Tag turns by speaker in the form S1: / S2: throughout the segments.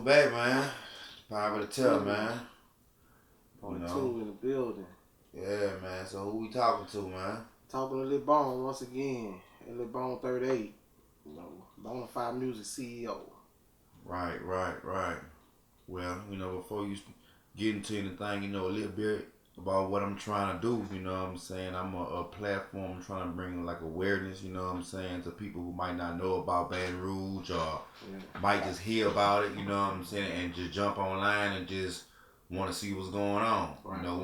S1: back, man. Power to tell, man.
S2: Part two in the building.
S1: Yeah, man. So who we talking to, man?
S2: Talking to Lil Bone once again. And Lil Bone 38. You know, Bonafide Music CEO.
S1: Right. Well, before you get into anything, a little bit about what I'm trying to do, you know what I'm saying? I'm a platform trying to bring like awareness, you know what I'm saying, to people who might not know about Baton Rouge or might just hear about it, you know what I'm saying, and just jump online and just want to see what's going on.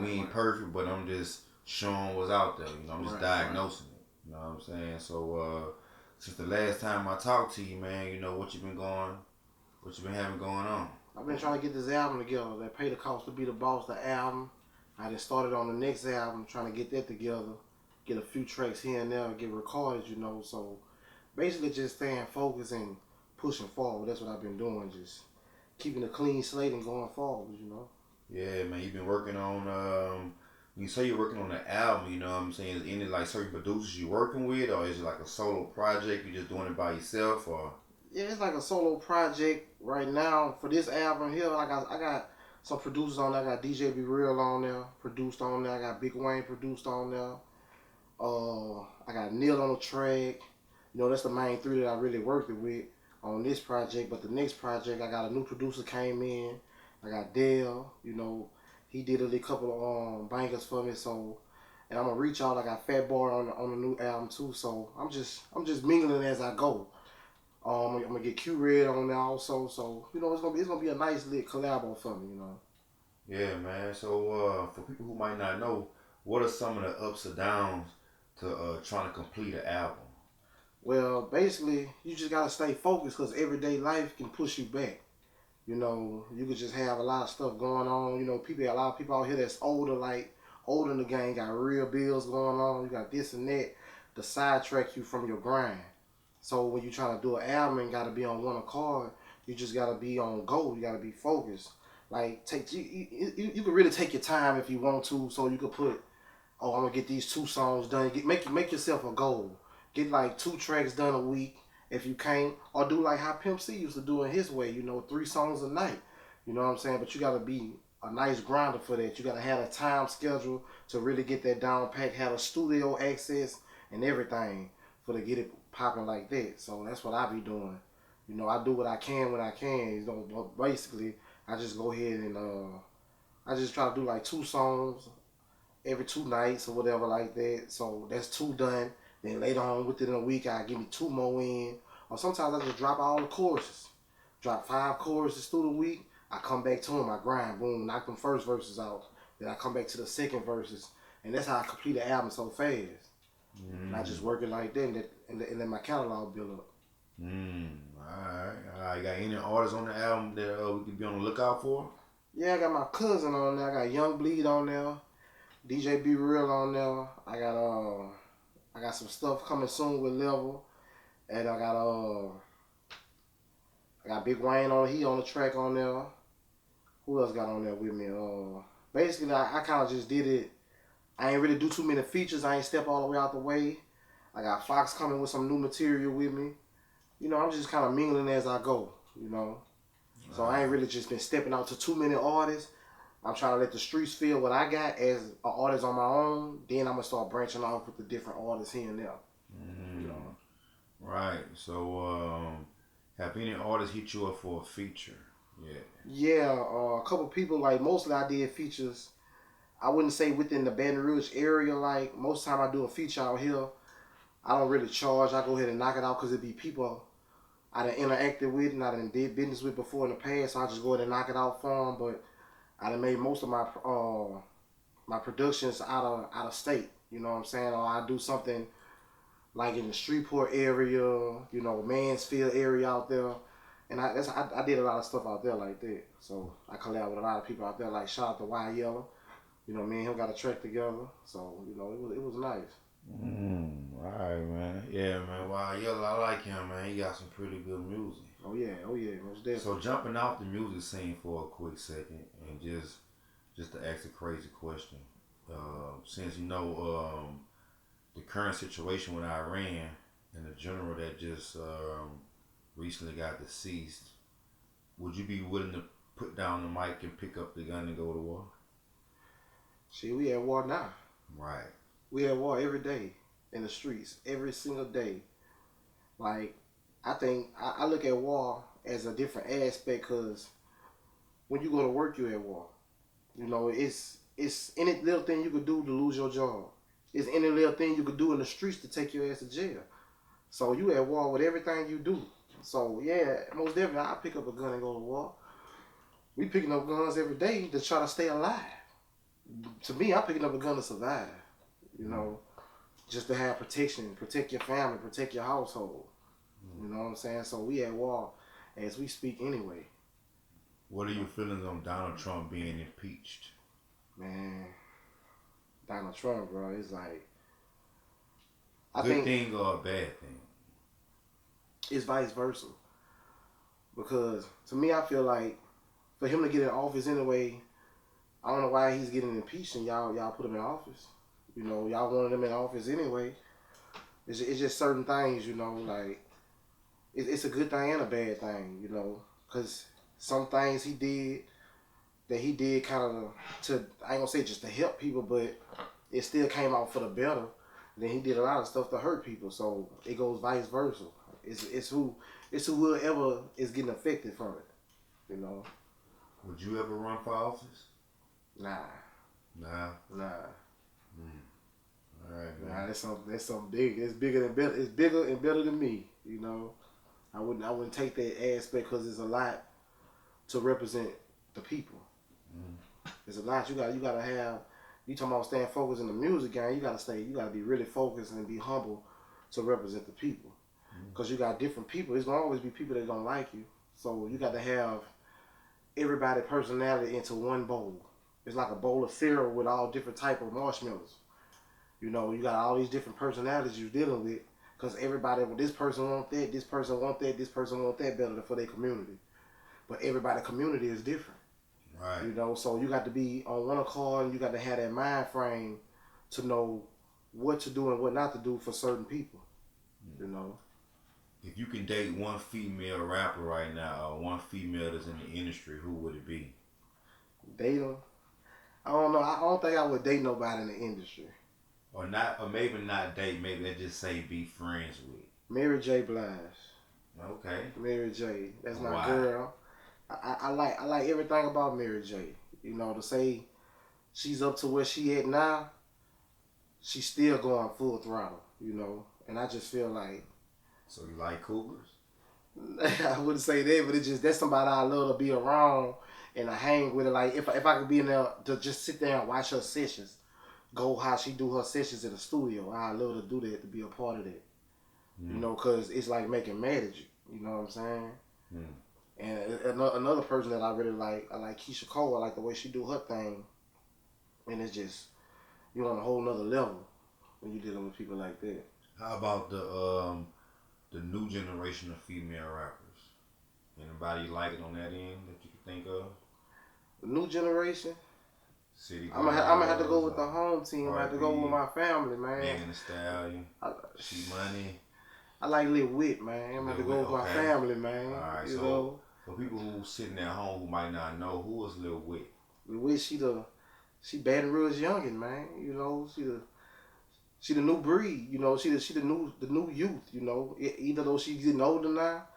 S1: We ain't perfect, but I'm just showing what's out there, I'm just diagnosing it, you know what I'm saying? So since the last time I talked to you, man, what you been having going on?
S2: I've been trying to get this album together. That Pay the Cost to Be the Boss, the album. I just started on the next album, trying to get that together, get a few tracks here and there, get recorded, So basically just staying focused and pushing forward. That's what I've been doing, just keeping a clean slate and going forward,
S1: Yeah, man, you've been working on, you say you're working on an album, you know what I'm saying? Is any like certain producers you working with, or is it like a solo project, you just doing it by yourself, or?
S2: Yeah, it's like a solo project right now. For this album here, I got some producers on there. I got DJ Be Real on there, produced on there. I got Big Wayne produced on there. I got Neil on the track. That's the main three that I really worked with on this project. But the next project, I got a new producer came in. I got Dale. He did a couple of bangers for me. So, and I'm gonna reach out. I got Fat Boy on the new album too. So I'm just mingling as I go. I'm gonna get Q Red on there also, so it's gonna be a nice lit collabo for me,
S1: Yeah, man. So for people who might not know, what are some of the ups or downs to trying to complete an album?
S2: Well, basically, you just gotta stay focused because everyday life can push you back. You could just have a lot of stuff going on. A lot of people out here that's older in the game, got real bills going on. You got this and that to sidetrack you from your grind. So when you're trying to do an album and got to be on one accord, you just got to be on go. You got to be focused. Like you can really take your time if you want to. So you could put, oh, I'm gonna get these 2 songs done. Make yourself a goal. Get like 2 tracks done a week if you can't, or do like how Pimp C used to do in his way. 3 songs a night. You know what I'm saying? But you got to be a nice grinder for that. You got to have a time schedule to really get that down pack. Have a studio access and everything for to get it popping like that. So that's what I be doing. I do what I can when I can. Basically, I just go ahead and I just try to do like 2 songs every 2 nights or whatever like that. So that's 2 done. Then later on within a week, I give me 2 more in. Or sometimes I just drop all the choruses. Drop 5 choruses through the week. I come back to them. I grind. Boom. Knock them first verses out. Then I come back to the second verses. And that's how I complete the album so fast. And I just work it like that and let my catalog build up.
S1: Alright. Got any artists on the album that we could be on the lookout for?
S2: Yeah, I got my cousin on there. I got Young Bleed on there. DJ Be Real on there. I got some stuff coming soon with Level. And I got Big Wayne on. He on the track on there. Who else got on there with me? Basically, I kind of just did it. I ain't really do too many features. I ain't step all the way out the way. I got Fox coming with some new material with me. I'm just kind of mingling as I go, So I ain't really just been stepping out to too many artists. I'm trying to let the streets feel what I got as an artist on my own. Then I'm going to start branching off with the different artists here and there.
S1: Right. So have any artists hit you up for a feature?
S2: Yeah, a couple people, like mostly I did features. I wouldn't say within the Baton Rouge area. Like most time I do a feature out here, I don't really charge. I go ahead and knock it out because it be people I done interacted with and I done did business with before in the past. So I just go ahead and knock it out for them. But I done made most of my productions out of state. You know what I'm saying? Or I do something like in the Shreveport area, Mansfield area out there. And I did a lot of stuff out there like that. So I collab with a lot of people out there. Like shout out to Y Yellow. Me and him got a track together. So it was nice.
S1: Alright, man. Yeah, man. Wow, Yellow, I like him, man. He got some pretty good music.
S2: Oh yeah, most definitely.
S1: So jumping off the music scene for a quick second, and just to ask a crazy question, since the current situation with Iran and the general that just recently got deceased, would you be willing to put down the mic and pick up the gun and go to war?
S2: See, we at war now.
S1: Right.
S2: We at war every day in the streets, every single day. Like, I think I look at war as a different aspect because when you go to work, you at war. You know, it's any little thing you could do to lose your job. It's any little thing you could do in the streets to take your ass to jail. So you at war with everything you do. So yeah, most definitely I pick up a gun and go to war. We picking up guns every day to try to stay alive. To me, I'm picking up a gun to survive. You know, just to have protection, protect your family, protect your household. You know what I'm saying? So we at war as we speak anyway.
S1: What are your feelings on Donald Trump being impeached?
S2: Man, Donald Trump, bro, it's like I
S1: Good
S2: think
S1: thing or a bad thing?
S2: it's vice versa. Because to me, I feel like for him to get in office anyway, I don't know why he's getting impeached and y'all put him in office. You know, y'all wanted him in office anyway. It's just certain things, you know, like it's a good thing and a bad thing, you know, because some things he did kind of to, I ain't gonna say just to help people, but it still came out for the better. Then he did a lot of stuff to hurt people, so it goes vice versa. It's whoever is getting affected from it, you know.
S1: Would you ever run for office?
S2: Nah.
S1: Nah. All right, man.
S2: Nah, that's something big. It's bigger and better. It's bigger and better than me, you know. I wouldn't take that aspect because it's a lot to represent the people. It's a lot you gotta have. You talking about staying focused in the music game? You gotta be really focused and be humble to represent the people. Because you got different people. There's gonna always be people that don't like you. So you got to have everybody's personality into one bowl. It's like a bowl of cereal with all different type of marshmallows. You know, you got all these different personalities you're dealing with. Because everybody, well, this person want that, this person want that, this person want that better for their community. But everybody's community is different.
S1: Right.
S2: You know, so you got to be on one accord and you got to have that mind frame to know what to do and what not to do for certain people. You know.
S1: If you can date one female rapper right now or one female that's in the industry, who would it be?
S2: Date them? I don't know. I don't think I would date nobody in the industry.
S1: Or not, or maybe not date. Maybe let's just say be friends with.
S2: Mary J. Blige.
S1: Okay.
S2: Mary J. That's my
S1: Why?
S2: girl. I like everything about Mary J. You know, to say she's up to where she at now, she's still going full throttle. You know, and I just feel like.
S1: So you like cougars?
S2: I wouldn't say that, but that's somebody I love to be around and I hang with her. Like if I could be in there to just sit there and watch her sessions, go how she do her sessions in the studio, I love to do that, to be a part of that. You know, cause it's like making magic. You know what I'm saying? And another person that I really like, I like Keisha Cole. I like the way she do her thing, and it's just you're on a whole nother level when you're dealing with people like that.
S1: How about the new generation of female rappers? Anybody you like it on that end that you can think of?
S2: The new generation.
S1: City.
S2: I'm gonna have to go with the home team. I'm gonna have to go
S1: R&B,
S2: with my family, man.
S1: Megan Thee Stallion. She Money.
S2: I like Lil Wit, man. I'm gonna have to go with my family, man.
S1: All right,
S2: you
S1: so
S2: know?
S1: for people who sitting at home who might not know, who is Lil Wit?
S2: Lil Wit, she Baton Rouge youngin, man. You know, she the new breed. You know, she the new youth. You know, either though she's getting older now,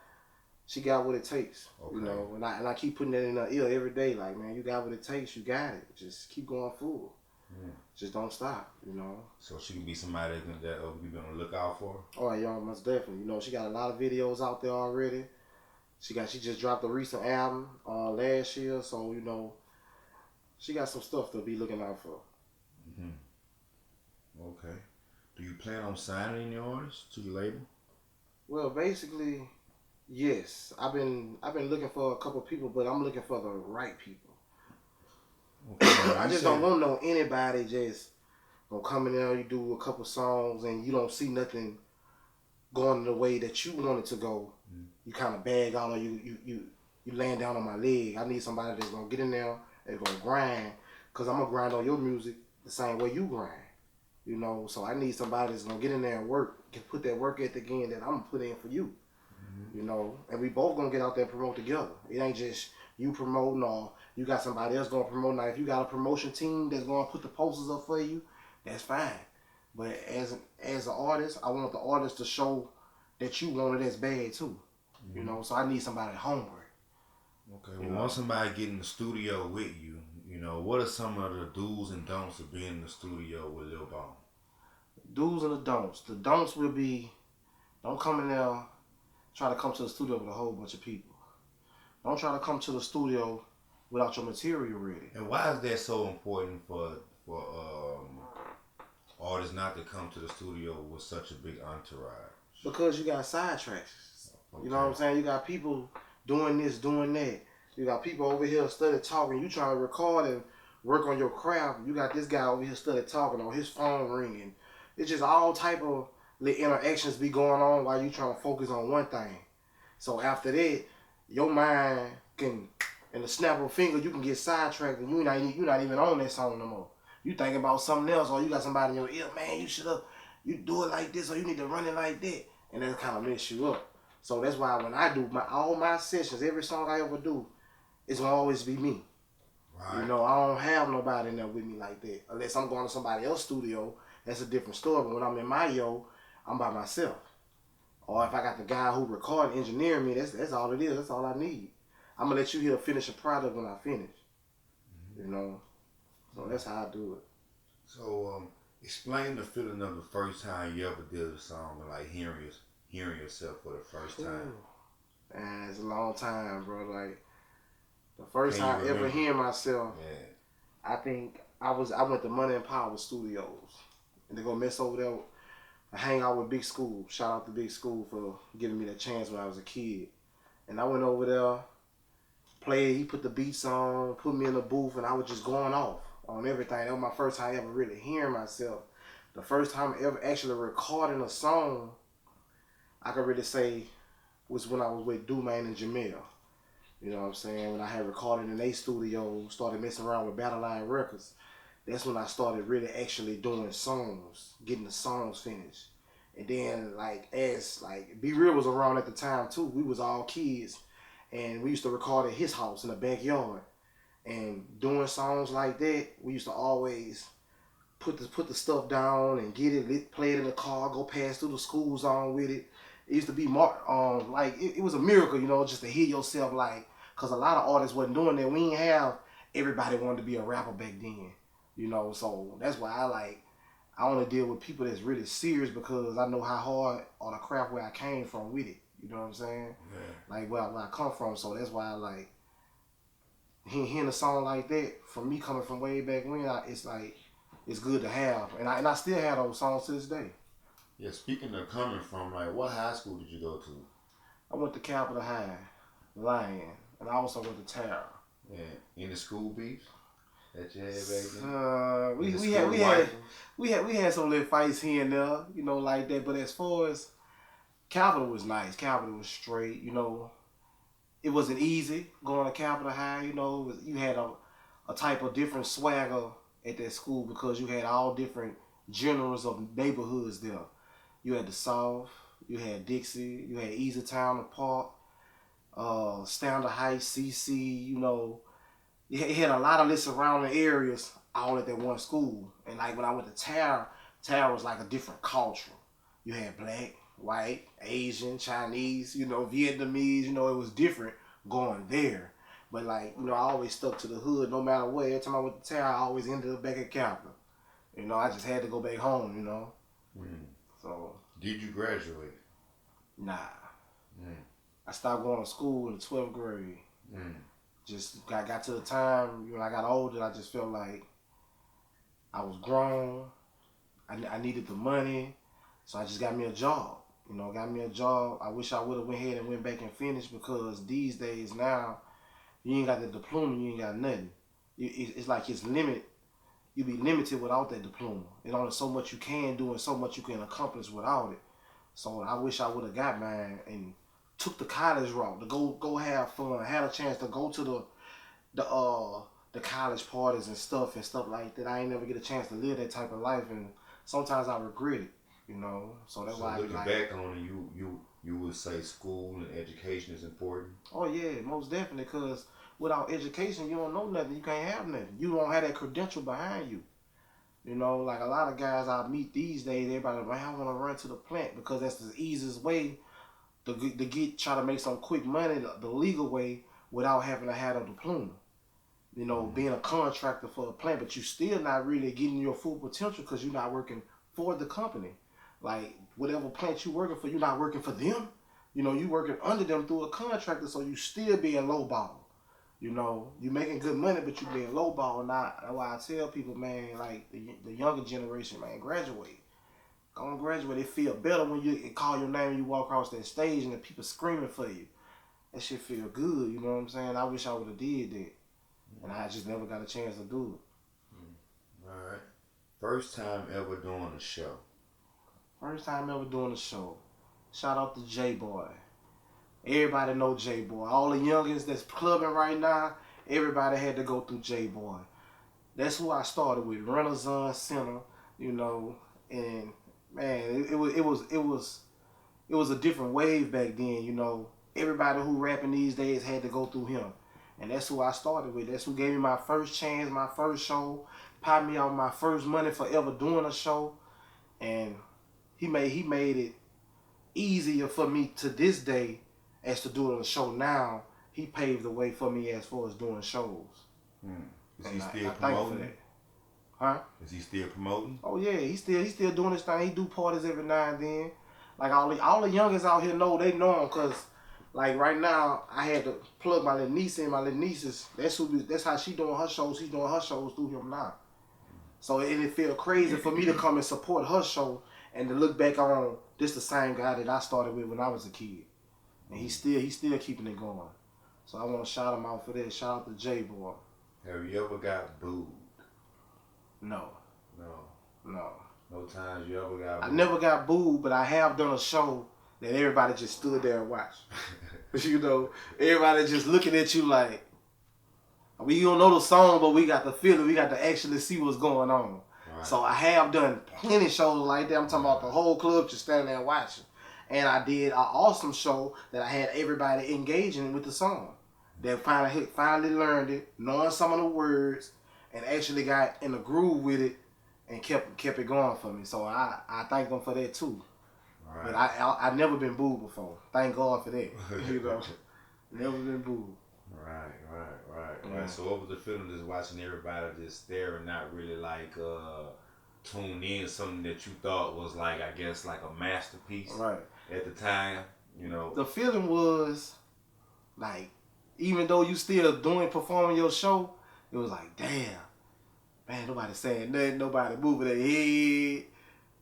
S2: she got what it takes. Okay. You know, and I keep putting that in her ear every day. Like, man, you got what it takes. You got it. Just keep going forward. Just don't stop. You know.
S1: So she can be somebody that we been on the lookout for.
S2: Oh yeah, most definitely. You know, she got a lot of videos out there already. She just dropped a recent album last year, so you know, she got some stuff to be looking out for.
S1: Okay. Do you plan on signing any artists to your label?
S2: Well, basically, yes. I've been looking for a couple people, but I'm looking for the right people. Okay. I just don't want anybody just gonna come in there, you do a couple songs, and you don't see nothing going the way that you want it to go. You kind of bag out, or you laying down on my leg. I need somebody that's gonna get in there and gonna grind, cause I'm gonna grind on your music the same way you grind. You know, so I need somebody that's gonna get in there and work, can put that work ethic in that I'm gonna put in for you. You know, and we both gonna get out there and promote together. It ain't just you promoting or you got somebody else gonna promote. Now, if you got a promotion team that's gonna put the posters up for you, that's fine. But as an artist, I want the artist to show that you want it as bad too. You know, so I need somebody hungry.
S1: Okay, well, once somebody get in the studio with you, you know, what are some of the do's and don'ts of being in the studio with Lil Bone?
S2: Do's and the don'ts. The don'ts will be, don't come in there try to come to the studio with a whole bunch of people. Don't try to come to the studio without your material ready.
S1: And why is that so important for artists not to come to the studio with such a big entourage?
S2: Because you got sidetracks. Okay. You know what I'm saying? You got people doing this, doing that. You got people over here study talking. You trying to record and work on your craft. You got this guy over here study talking on his phone ringing. It's just all type of little interactions be going on while you trying to focus on one thing. So after that, your mind can, in the snap of a finger, you can get sidetracked and you're not even on that song no more. You thinking about something else, or you got somebody in your ear, man, you do it like this, or you need to run it like that. And that kind of mess you up. So that's why when I do all my sessions, every song I ever do, it's gonna always be me. Right. You know, I don't have nobody in there with me like that. Unless I'm going to somebody else's studio, that's a different story. But when I'm in my I'm by myself. Or if I got the guy who recording, engineering me, that's all it is. That's all I need. I'm gonna let you hear a finished product when I finish. You know, so that's how I do it.
S1: So explain the feeling of the first time you ever did a song, and like hearing yourself for the first time.
S2: Man, it's a long time, bro. Like the first time I ever hearing myself, I think I went to Money and Power Studios, and they go mess over there. I hang out with Big School. Shout out to Big School for giving me that chance when I was a kid. And I went over there, played, he put the beats on, put me in the booth, and I was just going off on everything. That was my first time ever really hearing myself. The first time ever actually recording a song, I could really say, was when I was with Dumaine and Jamel. You know what I'm saying? When I had recorded in their studio, started messing around with Battle Line Records. That's when I started really actually doing songs, getting the songs finished. And then Be Real was around at the time too. We was all kids and we used to record at his house in the backyard. And doing songs like that, we used to always put the stuff down and get it, play it in the car, go pass through the school zone with it. It used to be it was a miracle, you know, just to hear yourself cause a lot of artists wasn't doing that. We didn't have everybody wanted to be a rapper back then. You know, so that's why I only deal with people that's really serious because I know how hard on the craft where I came from with it. You know what I'm saying? Yeah. Like where I come from. So that's why hearing a song like that, from me coming from way back when, it's good to have. And I still have those songs to this day.
S1: Yeah, speaking of coming from, what high school did you go to?
S2: I went to Capital High, Lion, and I also went to Tara.
S1: Yeah. Any school beefs that you had back then?
S2: We had some little fights here and there, you know, like that. But as far as Capital was nice, Capital was straight, you know. It wasn't easy going to Capital High, you know. You had a type of different swagger at that school because you had all different genres of neighborhoods there. You had the South, you had Dixie, you had Easy Town and Park, Standard Heights, CC, you know. It had a lot of the surrounding areas all at that one school. And when I went to Tara was like a different culture. You had black, white, Asian, Chinese, you know, Vietnamese, you know, it was different going there. But I always stuck to the hood no matter what. Every time I went to Tara, I always ended up back at Capital. You know, I just had to go back home, you know. So.
S1: Did you graduate?
S2: Nah. I stopped going to school in the 12th grade. Just got to the time when I got older, I just felt like I was grown. I needed the money, so I just got me a job. You know, got me a job. I wish I would have went ahead and went back and finished because these days now, you ain't got the diploma, you ain't got nothing. It's like it's limited. You be limited without that diploma. There's only so much you can do and so much you can accomplish without it. So I wish I would have got mine and took the college route to go have fun. I had a chance to go to the college parties and stuff like that. I ain't never get a chance to live that type of life, and sometimes I regret it. You know, so that's
S1: So
S2: why I
S1: looking
S2: like.
S1: back on it, you would say school and education is important.
S2: Oh yeah, most definitely. Cause without education, you don't know nothing. You can't have nothing. You don't have that credential behind you. You know, like a lot of guys I meet these days, everybody like, man, I want to run to the plant because that's the easiest way to get try to make some quick money the legal way without having to have a diploma. You know, being a contractor for a plant, but you still not really getting your full potential because you're not working for the company. Like whatever plant you working for, you're not working for them. You know, you working under them through a contractor, so you still being lowball. You know, you making good money, but you being lowball. Not that's why I tell people, man, like the younger generation, man, graduate. Go and graduate. It feel better when you call your name and you walk across that stage and the people screaming for you. That shit feel good. You know what I'm saying? I wish I would have did that. And I just never got a chance to do it.
S1: All right. First time ever doing a show.
S2: First time ever doing a show. Shout out to J Boy. Everybody know J Boy. All the youngins that's clubbing right now, everybody had to go through J Boy. That's who I started with, Renaissance Center, you know, and man, it was a different wave back then, you know. Everybody who rapping these days had to go through him. And that's who I started with. That's who gave me my first chance, my first show, popped me out my first money for ever doing a show. And he made it easier for me to this day as to doing a show now. He paved the way for me as far as doing shows.
S1: Is he still
S2: I thank
S1: promoting?
S2: for that. Huh?
S1: Is he still promoting?
S2: Oh yeah, he still doing his thing. He do parties every now and then. Like all the youngins out here know, they know him because like right now I had to plug my little niece in. My little nieces, that's how she doing her shows. She's doing her shows through him now. So it feel crazy for me to come and support her show and to look back on this the same guy that I started with when I was a kid, and he's still keeping it going. So I want to shout him out for that. Shout out to J Boy.
S1: Have you ever got booed?
S2: No.
S1: No times you ever got booed?
S2: I never got booed, but I have done a show that everybody just stood there and watched. You know, everybody just looking at you like, we don't know the song, but we got the feeling, we got to actually see what's going on. Right. So I have done plenty of shows like that. I'm talking about the whole club just standing there watching. And I did an awesome show that I had everybody engaging with the song. That finally learned it, knowing some of the words, and actually got in the groove with it and kept it going for me. So I thank them for that too. Right. But I never been booed before. Thank God for that. You know, never been booed.
S1: Right. So what was the feeling just watching everybody just there and not really like tune in something that you thought was like, I guess, like a masterpiece at the time, you know?
S2: The feeling was like, even though you still performing your show, it was like, damn, man, nobody saying nothing, nobody moving their head.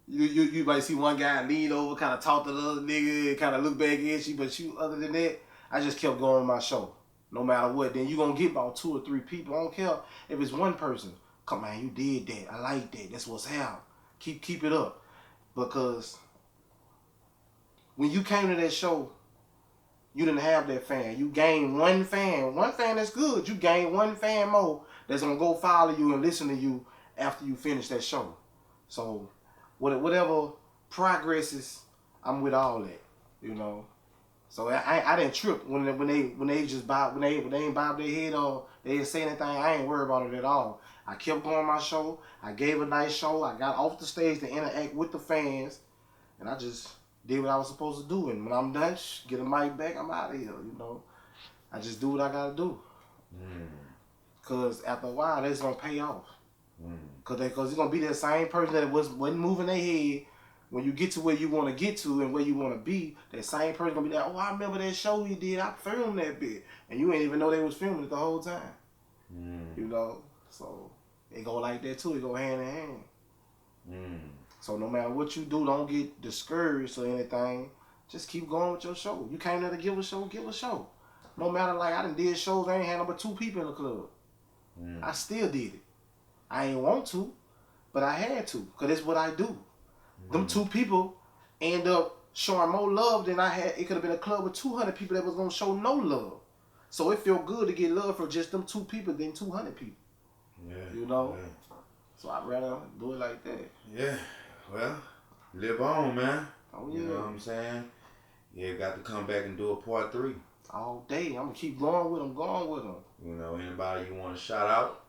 S2: You might see one guy lean over, kind of talk to the other nigga, and kind of look back at you, but other than that, I just kept going with my show. No matter what, then you gonna get about 2 or 3 people. I don't care if it's one person. Come on, you did that. I like that. That's what's happening. Keep it up. Because when you came to that show, you didn't have that fan. You gained one fan. One fan that's good. You gained one fan more that's gonna go follow you and listen to you after you finish that show. So whatever progresses, I'm with all that. You know. So I didn't trip when they ain't bob their head or they didn't say anything. I ain't worried about it at all. I kept going my show. I gave a nice show. I got off the stage to interact with the fans, and I just did what I was supposed to do. And when I'm done, get a mic back, I'm out of here. You know, I just do what I gotta do. Cause after a while, that's gonna pay off. Cause it's gonna be that same person that wasn't moving their head. When you get to where you want to get to and where you want to be, that same person gonna be like, oh, I remember that show he did. I filmed that bit, and you ain't even know they was filming it the whole time. You know, so it go like that too. It go hand in hand. So no matter what you do, don't get discouraged or anything. Just keep going with your show. You came there to give a show, give a show. No matter, like, I done did shows, I ain't had number 2 people in the club. I still did it. I ain't want to, but I had to, because that's what I do. Them 2 people end up showing more love than I had. It could have been a club with 200 people that was going to show no love. So it felt good to get love from just them 2 people than 200 people. Yeah. You know? Yeah. So I'd rather do it like that.
S1: Yeah. Well, Live on, man.
S2: Oh yeah.
S1: You know what I'm saying? Yeah, got to come back and do a part 3.
S2: All day. I'm gonna keep going with them,
S1: You know, anybody you want to shout out?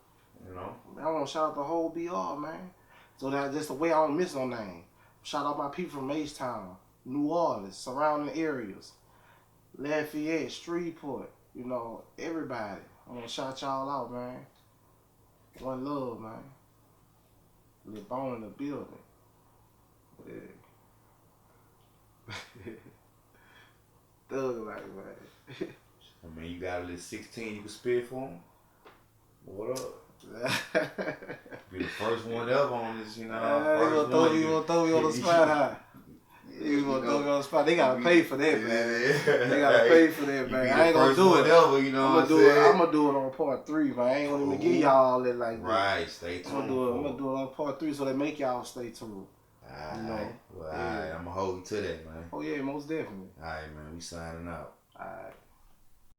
S1: You know.
S2: I want to shout out the whole BR, man. So that's just the way I don't miss no name. Shout out my people from H-Town, New Orleans, surrounding areas, Lafayette, Shreveport, you know, everybody. I want to shout y'all out, man. One love, man. Live on in the building. Yeah. Thug like, man.
S1: I mean, you got a little 16 you can spit for him? What up? Be the first one ever on this, you know.
S2: You gonna throw me on the spot, huh? You gonna throw me on the spot. They gotta pay for that, man. They gotta pay for that, man. I ain't gonna do it.
S1: Ever, you know
S2: I'm gonna do it on part 3, man. I ain't gonna even give y'all all that like that.
S1: Right, stay tuned.
S2: I'm gonna do it on part 3 so they make y'all stay tuned.
S1: Alright,
S2: You know?
S1: well, alright, I'm gonna hold you to that, man.
S2: Oh yeah, most definitely.
S1: Alright, man, we signing out.
S2: Alright.